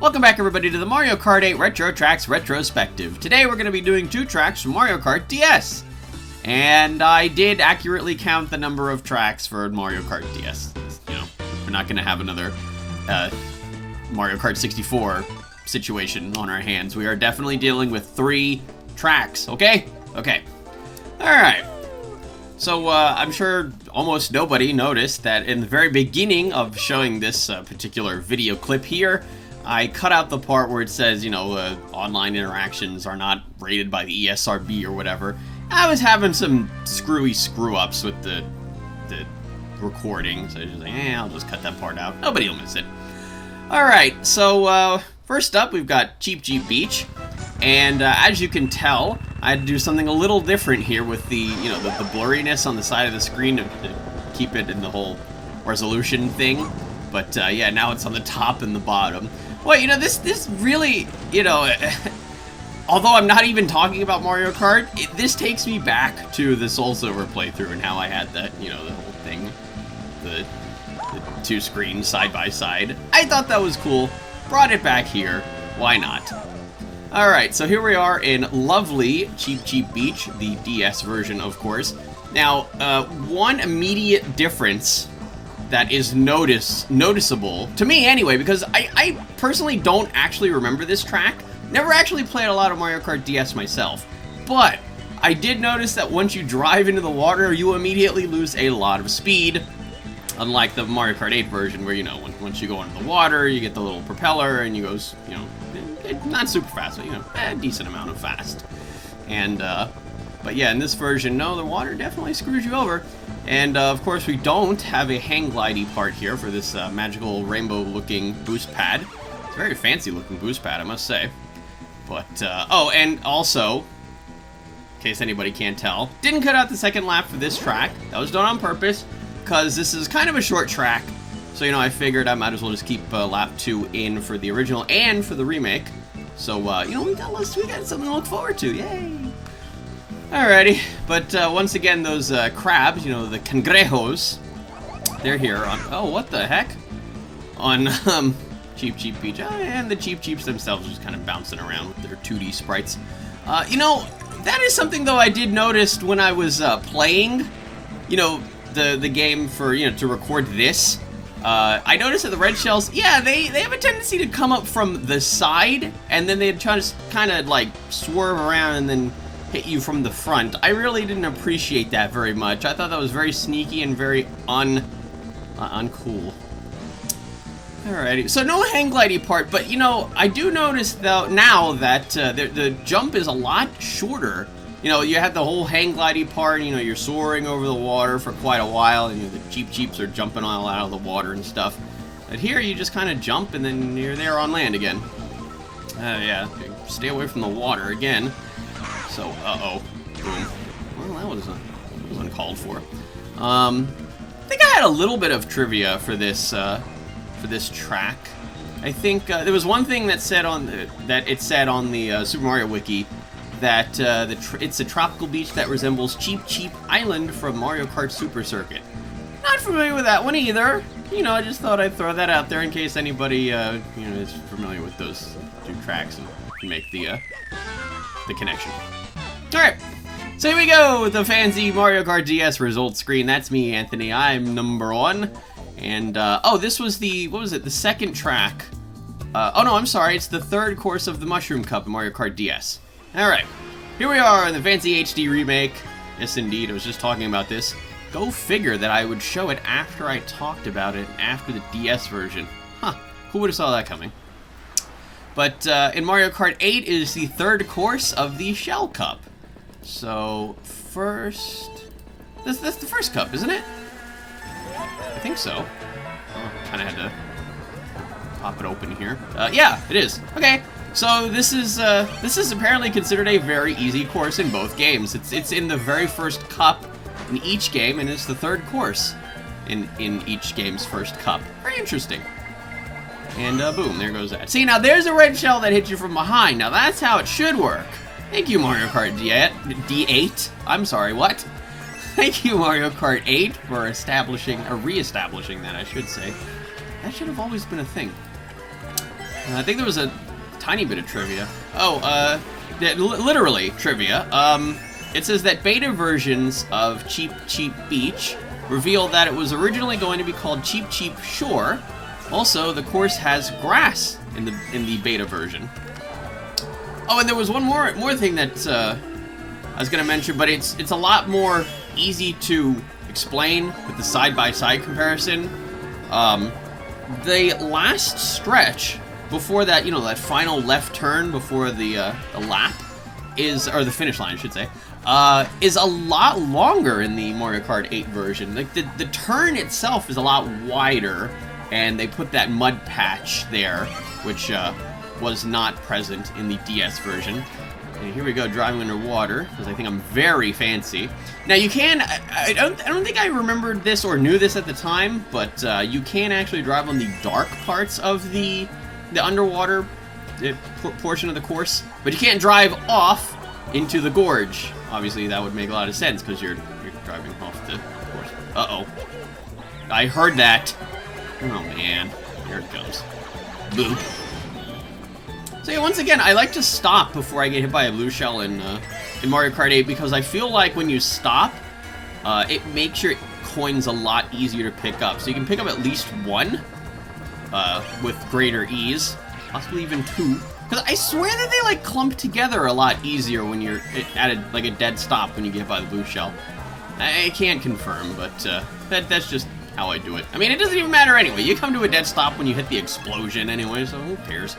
Welcome back everybody to the Mario Kart 8 Retro Tracks Retrospective. Today we're going to be doing 2 tracks from Mario Kart DS. And I did accurately count the number of tracks for Mario Kart DS. You know, we're not going to have another Mario Kart 64 situation on our hands. We are definitely dealing with 3 tracks, okay? Okay. Alright. So, I'm sure almost nobody noticed that in the very beginning of showing this particular video clip here, I cut out the part where it says, you know, online interactions are not rated by the ESRB or whatever. I was having some screw-ups with the recording, so I was just like, I'll just cut that part out. Nobody will miss it. Alright, so, first up, we've got Cheep Cheep Beach. And as you can tell, I had to do something a little different here with the, you know, the blurriness on the side of the screen to keep it in the whole resolution thing. But yeah, now it's on the top and the bottom. Well, you know, this really, you know, although I'm not even talking about Mario Kart, this takes me back to the Soul Silver playthrough and how I had that, you know, the whole thing, the 2 screens side by side. I thought that was cool. Brought it back here. Why not? Alright, so here we are in lovely Cheep Cheep Beach, the DS version, of course. Now, one immediate difference that is noticeable, to me anyway, because I personally don't actually remember this track. Never actually played a lot of Mario Kart DS myself. But I did notice that once you drive into the water, you immediately lose a lot of speed. Unlike the Mario Kart 8 version where, you know, once you go into the water, you get the little propeller and you go, you know, not super fast, but, you know, a decent amount of fast. And, but yeah, in this version, no, the water definitely screws you over. And, of course, we don't have a hang glidey part here for this magical rainbow-looking boost pad. It's a very fancy-looking boost pad, I must say. But, oh, and also, in case anybody can't tell, didn't cut out the second lap for this track. That was done on purpose, because this is kind of a short track. So, you know, I figured I might as well just keep lap 2 in for the original and for the remake. So, you know, we got something to look forward to. Yay! Alrighty, but once again, those crabs, you know, the cangrejos, they're here on, oh, what the heck? On Cheep Cheep Beach, and the Cheep Cheeps themselves just kind of bouncing around with their 2D sprites. You know, that is something, though, I did notice when I was playing, you know, the game for, you know, to record this. I noticed that the red shells, yeah, they have a tendency to come up from the side, and then they'd try to kind of, like, swerve around and then hit you from the front. I really didn't appreciate that very much. I thought that was very sneaky and very uncool. Alrighty, so no hang glidey part, but, you know, I do notice, though, now that the jump is a lot shorter. You know, you had the whole hang glidey part, you know, you're soaring over the water for quite a while, and, you know, the Cheep Cheeps are jumping all out of the water and stuff. But here, you just kind of jump, and then you're there on land again. Yeah, stay away from the water again. So, uh-oh. Boom. Well, that was uncalled for. I think I had a little bit of trivia for this track. I think there was one thing that said on the Super Mario Wiki that it's a tropical beach that resembles Cheep Cheep Island from Mario Kart Super Circuit. Not familiar with that one either. You know, I just thought I'd throw that out there in case anybody you know, is familiar with those 2 tracks and can make the connection. Alright, so here we go with the fancy Mario Kart DS results screen. That's me, Anthony. I'm number 1. And, oh, this was the, what was it, the second track. Oh no, I'm sorry, it's the 3rd course of the Mushroom Cup in Mario Kart DS. Alright, here we are in the fancy HD remake. Yes, indeed, I was just talking about this. Go figure that I would show it after I talked about it, after the DS version. Huh, who would have saw that coming? But, in Mario Kart 8 is the 3rd course of the Shell Cup. So, first... That's the first cup, isn't it? I think so. Oh, kind of had to pop it open here. Yeah, it is. Okay, so this is apparently considered a very easy course in both games. It's in the very first cup in each game, and it's the 3rd course in each game's first cup. Very interesting. And boom, there goes that. See, now there's a red shell that hits you from behind. Now that's how it should work. Thank you, Mario Kart D8. I'm sorry, what? Thank you, Mario Kart 8, for re-establishing that, I should say. That should have always been a thing. I think there was a tiny bit of trivia. Oh, yeah, literally trivia. It says that beta versions of Cheep Cheep Beach reveal that it was originally going to be called Cheep Cheep Shore. Also, the course has grass in the beta version. Oh, and there was one more thing that I was gonna mention, but it's a lot more easy to explain with the side-by-side comparison. The last stretch before that, you know, that final left turn before the lap or the finish line, I should say, is a lot longer in the Mario Kart 8 version. Like the turn itself is a lot wider, and they put that mud patch there, which was not present in the DS version. And here we go, driving underwater, because I think I'm very fancy. Now you can, I don't think I remembered this or knew this at the time, but you can actually drive on the dark parts of the underwater portion of the course, but you can't drive off into the gorge. Obviously that would make a lot of sense, because you're driving off the course. Uh-oh. I heard that. Oh man, here it comes. Boop. So yeah, once again, I like to stop before I get hit by a blue shell in Mario Kart 8, because I feel like when you stop, it makes your coins a lot easier to pick up. So you can pick up at least one with greater ease, possibly even two. Because I swear that they like clump together a lot easier when you're at a dead stop when you get hit by the blue shell. I can't confirm, but that's just how I do it. I mean, it doesn't even matter anyway. You come to a dead stop when you hit the explosion anyway, so who cares?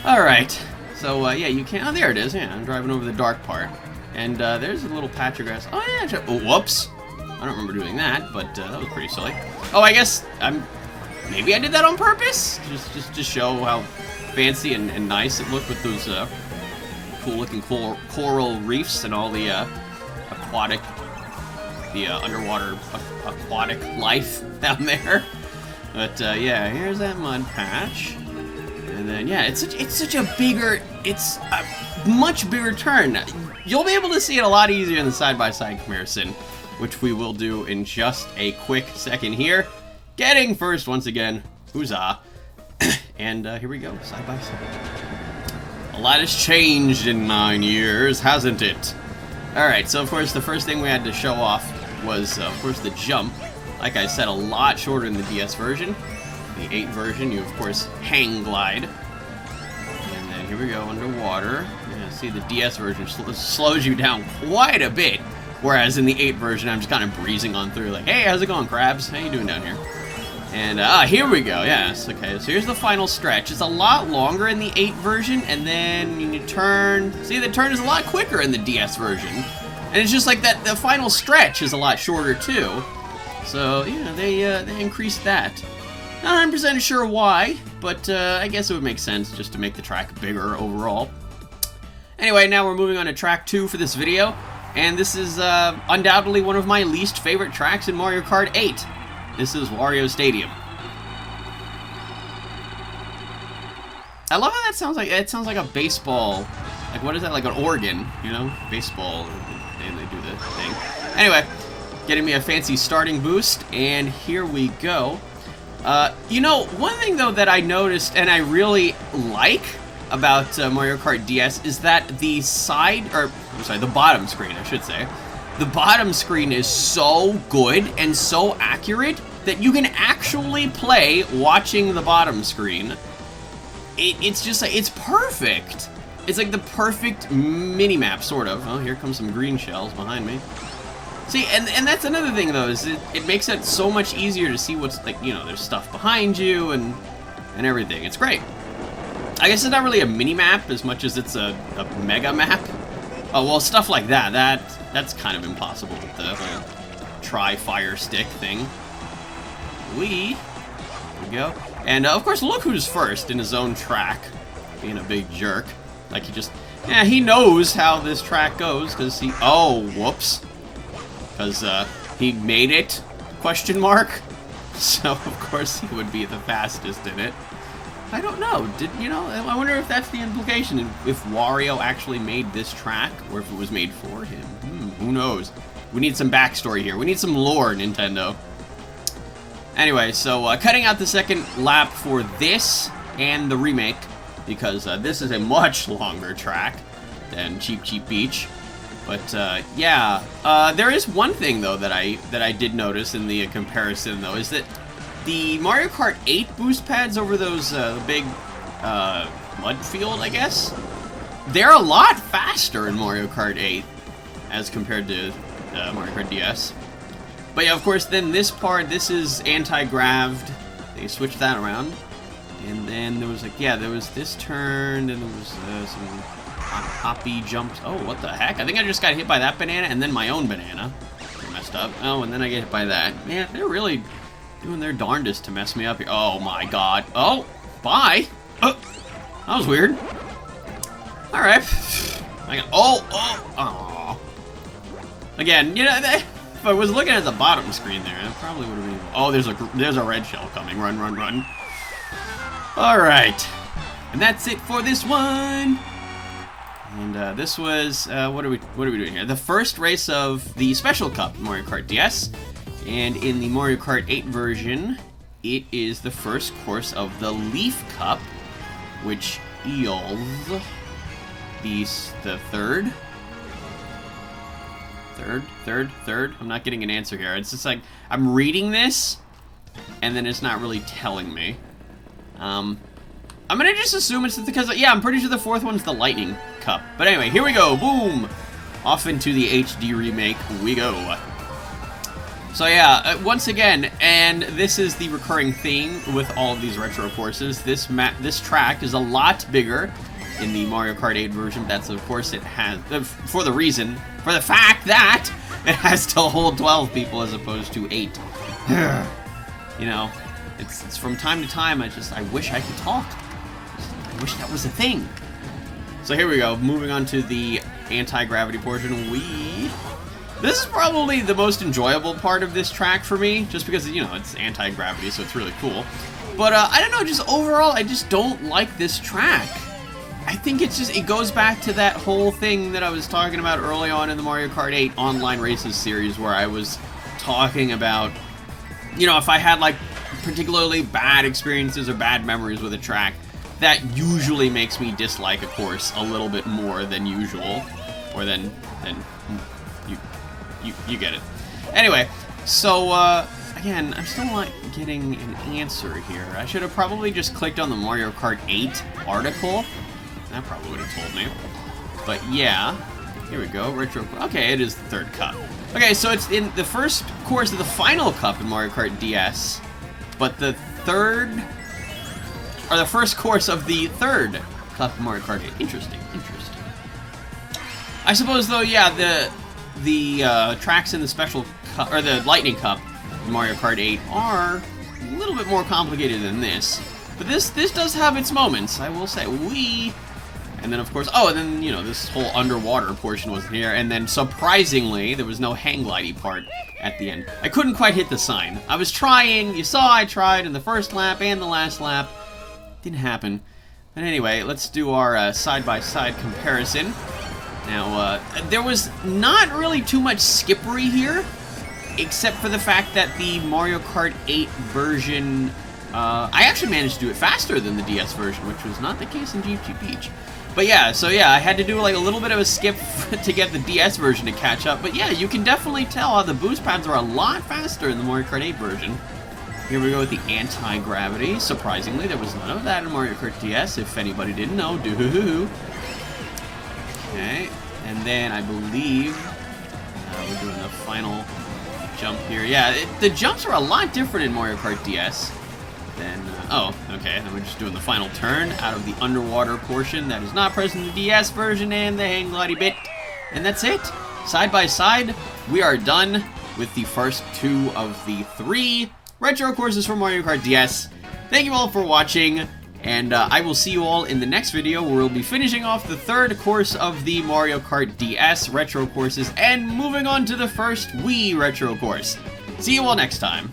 Alright, so yeah, you can. Oh, there it is. Yeah, I'm driving over the dark part. And there's a little patch of grass. Oh, yeah. Oh, whoops. I don't remember doing that, but that was pretty silly. Oh, I guess maybe I did that on purpose? Just to show how fancy and nice it looked with those cool-looking coral reefs and all the underwater aquatic life down there. But yeah, here's that mud patch. And then yeah, it's a much bigger turn. You'll be able to see it a lot easier in the side-by-side comparison, which we will do in just a quick second here. Getting first once again, huzzah. And here we go, side-by-side. A lot has changed in 9 years, hasn't it? Alright, so of course the first thing we had to show off was, of course, the jump. Like I said, a lot shorter in the DS version. The 8 version, you of course hang glide. And then here we go, underwater. Yeah, see, the DS version slows you down quite a bit. Whereas in the 8 version, I'm just kind of breezing on through like, hey, how's it going, crabs? How you doing down here? And, here we go, yes, okay, so here's the final stretch. It's a lot longer in the 8 version, and then you turn, see, the turn is a lot quicker in the DS version. And it's just like that, the final stretch is a lot shorter, too. So, yeah, they increased that. Not 100% sure why, but, I guess it would make sense just to make the track bigger overall. Anyway, now we're moving on to track 2 for this video, and this is, undoubtedly one of my least favorite tracks in Mario Kart 8. This is Wario Stadium. I love how that sounds like. It sounds like a baseball. Like, what is that? Like an organ, you know? Baseball. And they do the thing. Anyway, getting me a fancy starting boost. And here we go. You know, one thing, though, that I noticed and I really like about Mario Kart DS is that the the bottom screen, I should say. The bottom screen is so good and so accurate that you can actually play watching the bottom screen. It's just like, it's perfect. It's like the perfect mini-map, sort of. Oh, here comes some green shells behind me. See, and that's another thing, though, is it makes it so much easier to see what's, like, you know, there's stuff behind you and everything. It's great. I guess it's not really a mini-map as much as it's a mega map. Oh, well, stuff like that's kind of impossible with the tri-fire stick thing. There we go. And, of course, look who's first in his own track. Being a big jerk. Like, he knows how this track goes, because oh, whoops. Because, he made it, question mark. So, of course, he would be the fastest in it. I don't know. I wonder if that's the implication. If Wario actually made this track, or if it was made for him. Who knows? We need some backstory here. We need some lore, Nintendo. Anyway, so cutting out the second lap for this and the remake, because this is a much longer track than Cheep Cheep Beach. But yeah, there is one thing though that I did notice in the comparison though, is that the Mario Kart 8 boost pads over those big mud field, I guess, they're a lot faster in Mario Kart 8 as compared to Mario Kart DS. But yeah, of course, then this part, this is anti-graved. They switched that around. And then there was like, yeah, there was this turn, and there was some hoppy jumps. Oh, what the heck? I think I just got hit by that banana and then my own banana. I messed up. Oh, and then I get hit by that. Man, they're really doing their darndest to mess me up here. Oh my god. Oh, bye. Oh, that was weird. Alright. Oh. Again, you know, if I was looking at the bottom screen there, I probably would have been... Oh, there's a red shell coming. Run, run, run. Alright. And that's it for this one. And this was, what are we doing here? The first race of the Special Cup Mario Kart DS. And in the Mario Kart 8 version, it is the first course of the Leaf Cup, which equals the third. Third. I'm not getting an answer here. It's just like, I'm reading this, and then it's not really telling me. I'm gonna just assume it's because, yeah, I'm pretty sure the fourth one's the Lightning Cup. But anyway, here we go. Boom! Off into the HD remake we go. So yeah, once again, and this is the recurring theme with all of these retro courses. This track is a lot bigger in the Mario Kart 8 version. That's, of course, it has, for the fact that it has to hold 12 people as opposed to 8. You know, it's from time to time, I wish I could talk. I wish that was a thing. So here we go, moving on to the anti-gravity portion. This is probably the most enjoyable part of this track for me, just because, you know, it's anti-gravity, so it's really cool. But, I don't know, just overall, I just don't like this track. I think it goes back to that whole thing that I was talking about early on in the Mario Kart 8 Online Races series, where I was talking about, you know, if I had, like, particularly bad experiences or bad memories with a track, that usually makes me dislike a course a little bit more than usual, or than you get it. Anyway, so, again, I'm still not getting an answer here. I should have probably just clicked on the Mario Kart 8 article. That probably would have told me. But yeah, here we go, retro. Okay, it is the third cup. Okay, so it's in the first course of the final cup in Mario Kart DS, but the first course of the third cup in Mario Kart 8. Interesting. I suppose though, yeah, the tracks in the Special Cup, or the Lightning Cup in Mario Kart 8 are a little bit more complicated than this. But this does have its moments, I will say. And then, of course, oh, and then, you know, this whole underwater portion wasn't here. And then, surprisingly, there was no hang glidey part at the end. I couldn't quite hit the sign. I was trying. You saw I tried in the first lap and the last lap. Didn't happen. But anyway, let's do our side-by-side comparison. Now, there was not really too much skippery here, except for the fact that the Mario Kart 8 version, I actually managed to do it faster than the DS version, which was not the case in Cheep Cheep Beach. But yeah, so yeah, I had to do like a little bit of a skip to get the DS version to catch up. But yeah, you can definitely tell how the boost pads are a lot faster in the Mario Kart 8 version. Here we go with the anti-gravity. Surprisingly, there was none of that in Mario Kart DS, if anybody didn't know. Doo-hoo-hoo. Okay, and then I believe we're doing the final jump here. Yeah, the jumps are a lot different in Mario Kart DS than... oh, okay, then we're just doing the final turn out of the underwater portion that is not present in the DS version and the hang glidey bit. And that's it. Side by side, we are done with the first 2 of the 3 retro courses for Mario Kart DS. Thank you all for watching, and I will see you all in the next video where we'll be finishing off the 3rd course of the Mario Kart DS retro courses and moving on to the first Wii retro course. See you all next time.